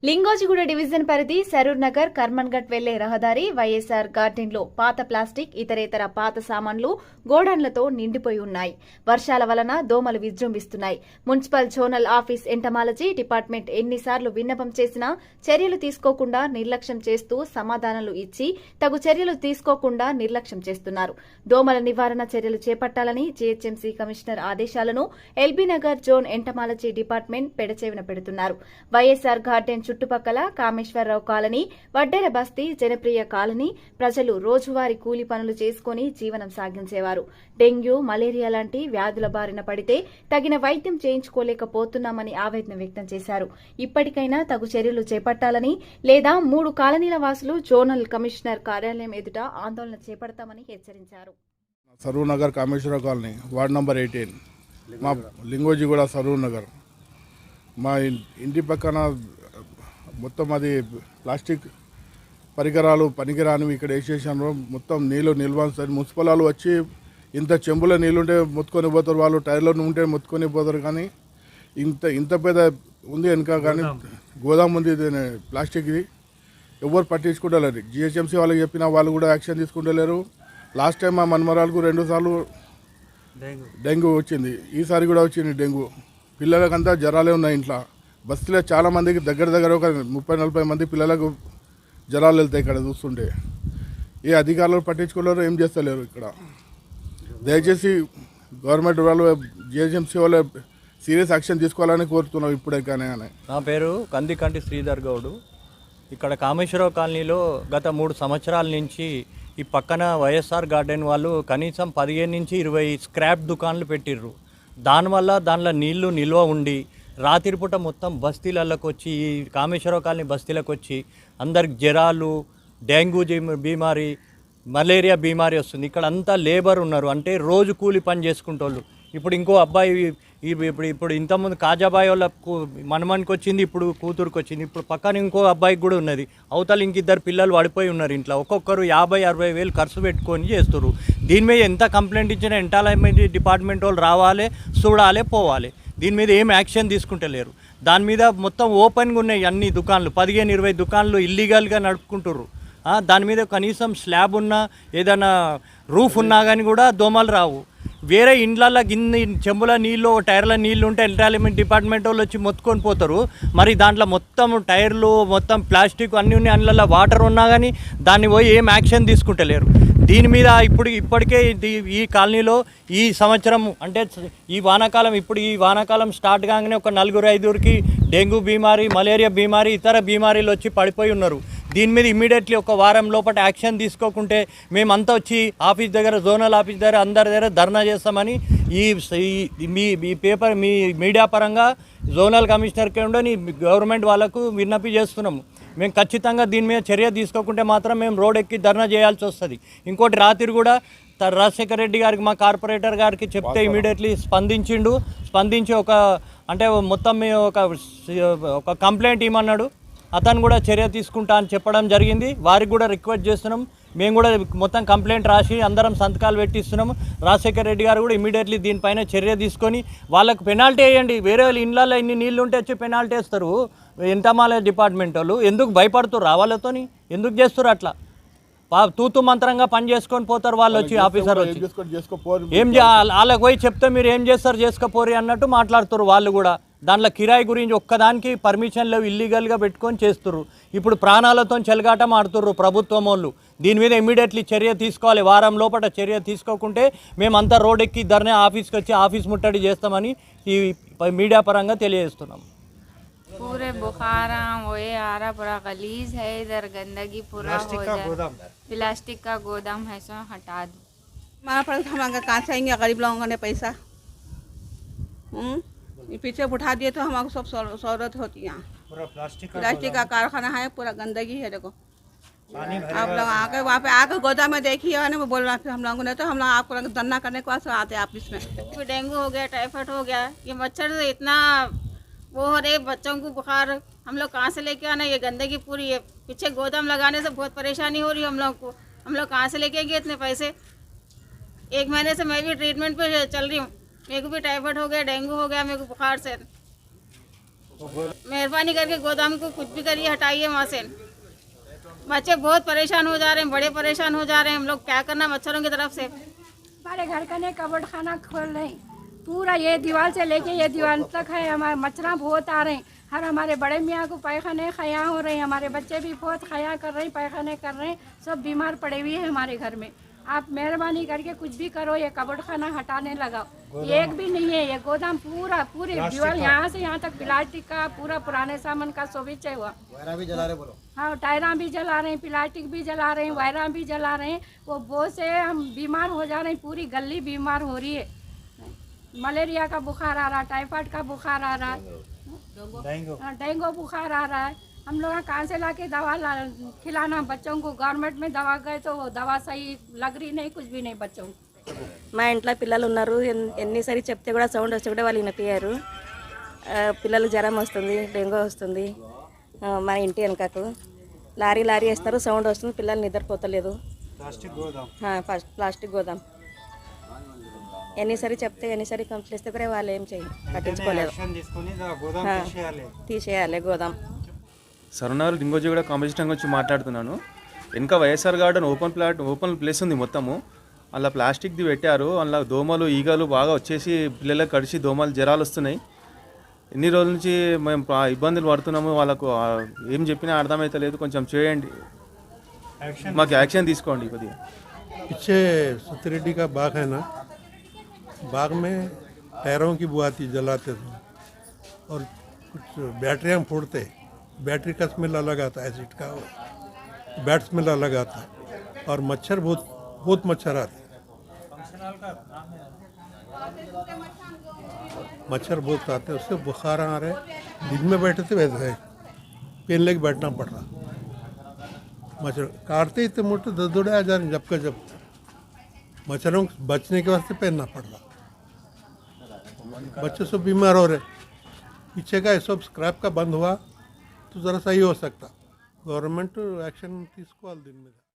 Lingojiguda division పరిధి సరూర్ నగర్ కర్మన్ఘట్ వెళ్లే రహదారి వైఎస్ఆర్ గార్డెన్లో పాత ప్లాస్టిక్ ఇతరేతర పాత సామాన్లు గోడౌన్లతో నిండిపోయి ఉన్నాయి. వర్షాల వలన దోమలు విజృంభిస్తున్నాయి. Municipal zonal office entomology department ఎన్నిసార్లు విన్నపం చేసినా చర్యలు తీసుకోకుండా నిర్లక్ష్యం చేస్తూ సమాధానాలు ఇచ్చి తగు చర్యలు తీసుకోకుండా నిర్లక్ష్యం చేస్తున్నారు. దోమల నివారణ చర్యలు చేపట్టాలని జీహెచ్ఎంసీ కమిషనర్ ఆదేశాలను LB Nagar zone entomology department పెడచెవిన పెడుతున్నారు. వైఎస్ఆర్ గార్డెన్ చుట్టుపక్కల కామేశ్వరరావు కాలనీ, వడ్డెర బస్తీ, జనప్రియ కాలనీ ప్రజలు రోజువారీ కూలి పనులు చేసుకుని జీవనం సాగించేవారు. డెంగ్యూ, మలేరియా లాంటి వ్యాధుల బారిన పడితే తగిన వైద్యం చేయించుకోలేకపోతున్నామని ఆవేదన వ్యక్తం చేశారు. ఇప్పటికైనా తగు చర్యలు చేపట్టాలని లేదా 3 కాలనీల వాసులు జోనల్ కమిషనర్ కార్యాలయం ఎదుట ఆందోళన చేపడతామని హెచ్చరించారు. Saroor Nagar Kameswara Rao colony ward number 18 మా లింగోజిగూడ సరూర్ నగర్. మా ఇంటి పక్కన మొత్తం అది ప్లాస్టిక్ పరికరాలు పనికిరానివి ఇక్కడ వేసేసాను. మొత్తం నీళ్ళు నిల్వ మున్సిపల్ వాళ్ళు వచ్చి ఇంత చెంబులో నీళ్ళుంటే మొత్తుకొని పోతారు, వాళ్ళు టైర్లో ఉంటే మొత్తుకొని పోతారు. కానీ ఇంత పెద్ద ఉంది వెనుక, కానీ గోదాం ఉంది ప్లాస్టిక్, ఇది ఎవరు పట్టించుకుంటలేరు. జిహెచ్ఎంసీ వాళ్ళకి చెప్పినా వాళ్ళు కూడా యాక్షన్ తీసుకుంటలేరు. లాస్ట్ టైం మా మన్మరాలకు 2 సార్లు డెంగ్యూ వచ్చింది, ఈసారి కూడా వచ్చింది డెంగ్యూ. పిల్లలకంతా జ్వరాలే ఉన్నాయి. ఇంట్లో బస్తీలో చాలా మందికి దగ్గర ఒక 30-40 మంది పిల్లలకు జ్వరాలు వెళ్తాయి ఇక్కడ చూస్తుంటే. ఏ అధికారులు పట్టించుకోలేరు, ఏం చేస్తలేరు. ఇక్కడ దయచేసి గవర్నమెంట్ వాళ్ళు జిహెచ్ఎంసీ వాళ్ళు సీరియస్ యాక్షన్ తీసుకోవాలని కోరుతున్నాం ఇప్పుడే. కానీ నా పేరు కందికంటి శ్రీధర్ గౌడు. ఇక్కడ కామేశ్వరరావు కాలనీలో గత 3 సంవత్సరాల నుంచి ఈ పక్కన వైఎస్ఆర్ గార్డెన్ వాళ్ళు కనీసం 15 నుంచి 20 స్క్రాప్ దుకాన్లు పెట్టిర్రు. దానివల్ల దానిలో నీళ్లు నిల్వ ఉండి రాత్రిపూట మొత్తం బస్తీలకు వచ్చి, ఈ కామేశ్వరరావు కాలనీ బస్తీలకు వచ్చి అందరికి జ్వరాలు, డెంగ్యూ బీమారీ, మలేరియా బీమారీ వస్తుంది. ఇక్కడ అంతా లేబర్ ఉన్నారు, అంటే రోజు కూలి పని చేసుకుంటోళ్ళు. ఇప్పుడు ఇంకో అబ్బాయి ఇప్పుడు ఇంతకుముందు కాజాబాయి వాళ్ళ మనమనికి వచ్చింది, ఇప్పుడు కూతురుకి వచ్చింది. ఇప్పుడు పక్కన ఇంకో అబ్బాయికి కూడా ఉన్నది. అవతల ఇంకిద్దరు పిల్లలు పడిపోయి ఉన్నారు ఇంట్లో. ఒక్కొక్కరు 50-60 వేలు ఖర్చు పెట్టుకొని చేస్తారు. దీని మీద ఎంత కంప్లైంట్ ఇచ్చినా ఎంటాలమెంట్ డిపార్ట్మెంట్ వాళ్ళు రావాలి, చూడాలి, పోవాలి. దీని మీద ఏం యాక్షన్ తీసుకుంటలేరు. దాని మీద మొత్తం ఓపెన్గా ఉన్నాయి అన్ని దుకాన్లు, 15-20 దుకాన్లు ఇల్లీగల్గా నడుపుకుంటుర్రు. దాని మీద కనీసం స్లాబ్ ఉన్నా, ఏదైనా రూఫ్ ఉన్నా కానీ కూడా దోమలు రావు. వేరే ఇండ్లల్లో గిన్నె చెంబుల నీళ్ళు, టైర్ల నీళ్ళు ఉంటే ఎంటాలమెంట్ డిపార్ట్మెంట్ వాళ్ళు వచ్చి మొత్తుకొని పోతారు. మరి దాంట్లో మొత్తం టైర్లు, మొత్తం ప్లాస్టిక్ అన్నీ ఉన్నాయి. అందులో వాటర్ ఉన్నా కానీ దాన్ని పోయి ఏం యాక్షన్ తీసుకుంటలేరు. దీని మీద ఇప్పటికే ఈ కాలనీలో ఈ సంవత్సరం అంటే ఈ వానాకాలం స్టార్ట్ కాగానే ఒక 4-5కి డెంగ్యూ బీమారీ, మలేరియా బీమారీ, ఇతర బీమారీలు వచ్చి పడిపోయి ఉన్నారు. దీని మీద ఇమ్మీడియట్లీ ఒక వారం లోపల యాక్షన్ తీసుకోకుంటే మేమంతా వచ్చి ఆఫీస్ దగ్గర, జోనల్ ఆఫీస్ దగ్గర, అందరి దగ్గర ధర్నా చేస్తామని మీ మీడియా పరంగా జోనల్ కమిషనర్కి ఉండని గవర్నమెంట్ వాళ్ళకు విన్నపి చేస్తున్నాము. మేము ఖచ్చితంగా దీని మీద చర్య తీసుకోకుంటే మాత్రం మేము రోడ్ ఎక్కి ధర్నా చేయాల్సి వస్తుంది. ఇంకోటి రాత్రి కూడా రాజశేఖర రెడ్డి గారికి, మా కార్పొరేటర్ గారికి చెప్తే ఇమీడియట్లీ స్పందించి మొత్తం ఒక కంప్లైంట్ ఇవ్వమన్నాడు. అతను కూడా చర్య తీసుకుంటా అని చెప్పడం జరిగింది. వారికి కూడా రిక్వెస్ట్ చేస్తున్నాం. మేము కూడా మొత్తం కంప్లైంట్ రాసి అందరం సంతకాలు పెట్టిస్తున్నాము. రాజశేఖర రెడ్డి గారు కూడా ఇమీడియట్లీ దీనిపైన చర్య తీసుకొని వాళ్ళకు పెనాల్టీ వేయండి. వేరే వాళ్ళ ఇళ్ళల్లో ఇన్ని నీళ్ళు ఉంటే వచ్చి పెనాల్టీ వేస్తారు. ఎంటమాల డిపార్ట్మెంట్ వాళ్ళు ఎందుకు భయపడుతున్నారు? వాళ్ళతోని ఎందుకు చేస్తారు అట్లా? తూతు మంత్రంగా పని చేసుకొని పోతారు వాళ్ళు వచ్చి, ఆఫీసర్ వచ్చి ఏం వాళ్ళకి పోయి చెప్తే మీరు ఏం చేస్తారు, చేసుకోపోరి అన్నట్టు మాట్లాడుతారు. వాళ్ళు కూడా దాంట్లో కిరాయి గురించి ఒక్కదానికి పర్మిషన్ లేవు, ఇల్లీగల్గా పెట్టుకొని చేస్తుర్రు. ఇప్పుడు ప్రాణాలతో చెలగాటం ఆడుతుర్రు ప్రభుత్వం వాళ్ళు. దీని మీద ఇమ్మీడియట్లీ చర్య తీసుకోవాలి. వారం లోపల చర్య తీసుకోకుంటే మేమంతా రోడ్ ఎక్కి ధర్నా ఆఫీస్కి వచ్చి ఆఫీస్ ముట్టడి చేస్తామని ఈ మీడియా పరంగా తెలియజేస్తున్నాం. पूरे बुखार वो ये आ रहा, पूरा गलीज है इधर, गंदगी पूरा हो जाए। प्लास्टिक का गोदाम है, सो हटा दो। हमारा पर हम कहाँ से आएंगे गरीब लोगों ने पैसा? पीछे उठा दिए तो हमारे सब सहूलत होती है। पूरा प्लास्टिक का कारखाना है, पूरा गंदगी है। देखो आप लोग आके वहाँ पे आके गोदाम में देखिए ना, बोल रहा हम लोगों ने तो हम लोग आपको धरना करने के वास्ते आते हैं ऑफिस में। डेंगू हो गया, टाइफाइड हो गया, ये मच्छर से इतना वो हो रहे, बच्चों को बुखार हम लोग कहाँ से लेके आना? ये गंदगी पूरी है। पीछे गोदाम लगाने से बहुत परेशानी हो रही है हम लोग को। हम लोग कहाँ से लेके आएंगे इतने पैसे? 1 महीने से मैं भी ट्रीटमेंट पे चल रही हूँ। मेरे को भी टाइफाइड हो गया, डेंगू हो गया, मेरे को बुखार से। मेहरबानी करके गोदाम को कुछ भी करिए, हटाइए वहाँ से। बच्चे बहुत परेशान हो जा रहे हैं, बड़े परेशान हो जा रहे हैं। हम लोग क्या करना मच्छरों की तरफ से। हमारे घर का नहीं कबड़ खाना खोल रहे हैं, पूरा ये दीवार से लेके ये दीवार तक है। हमारे मच्छर बहुत आ रहे हैं, हर हमारे बड़े मियाँ को पैखाने खया हो रहे हैं, हमारे बच्चे भी बहुत खया कर रहे हैं, पैखाने कर रहे हैं, सब बीमार पड़े हुए हैं हमारे घर में। आप मेहरबानी करके कुछ भी करो, ये कबड़ खाना हटाने लगाओ। एक भी नहीं है ये गोदाम, पूरी दीवार यहाँ से यहाँ तक प्लास्टिक का, पूरा पुराने सामान का सोबिच हुआ। भी जला रहे बोलो। हाँ, टायरा भी जला रहे हैं, प्लास्टिक भी जला रहे हैं, वायरा भी जला रहे हैं। वो से हम बीमार हो जा रहे हैं, पूरी गली बीमार हो रही है। मलेरिया का बुखार आ रहा है, टाइफाइड का बुखार आ रहा है, डेंगू बुखार आ रहा है। हम लोग कहाँ से लाके दवा खिलाना बच्चों को? गवर्नमेंट में दवा गए तो वो दवा सही लग रही नहीं, कुछ भी नहीं बच्चों को। మా ఇంట్లో పిల్లలు ఉన్నారు, ఎన్నిసారి చెప్తే కూడా సౌండ్ వస్తే కూడా వాళ్ళు వినిపించారు. పిల్లలు జ్వరం వస్తుంది, డెంగ్యూ వస్తుంది. మా ఇంటి వెనకకు లారీ వేస్తారు, సౌండ్ వస్తుంది, పిల్లలు నిద్రపోతలేదు. ప్లాస్టిక్ గోదాం ఎన్నిసారి చెప్తే ఎన్నిసారి కంప్లైంట్ ఇస్తే కూడా వాళ్ళు ఏం పట్టించుకోలేదు. తీసేయాలి గోదాం. సరునారు లింగోజీ కూడా కాంపిటీషన్ వచ్చి మాట్లాడుతున్నాను. వెనక వైఎస్ఆర్ గార్డెన్ ఓపెన్ ప్లేస్ ఉంది మొత్తము. అలా ప్లాస్టిక్ది పెట్టారు, అలా దోమలు ఈగలు బాగా వచ్చేసి పిల్లలకు కడిచి దోమలు జ్వరాలు వస్తున్నాయి. ఎన్ని రోజుల నుంచి మేము ఇబ్బందులు పడుతున్నాము, వాళ్ళకు ఏం చెప్పినా అర్థమవుతలేదు. కొంచెం చేయండి, మాకు యాక్షన్ తీసుకోండి కొద్దిగా. पीछे सतरेड्डी का बाग है ना, बाग में टायरों की बुआती जलाते थे और कुछ बैटरियाँ फोड़ते, बैटरी का स्मेल अलग आता है, एसिड का बैट स्मेल अलग आता है और मच्छर बहुत मच्छर आते, मच्छर बहुत आते हैं, उससे बुखार आ रहे। दिन में बैठे थे वैसे पेन लेके बैठना पड़ रहा, मच्छर काटते इतने मोटे दौड़े आ जा रहे, जब का जब मच्छरों बचने के वास्ते पहनना पड़ रहा। बच्चे सब बीमार हो रहे। पीछे का सब स्क्रैप का बंद हुआ तो ज़रा सही हो सकता। गवर्नमेंट एक्शन తీసుకోవాలి దీని మీద.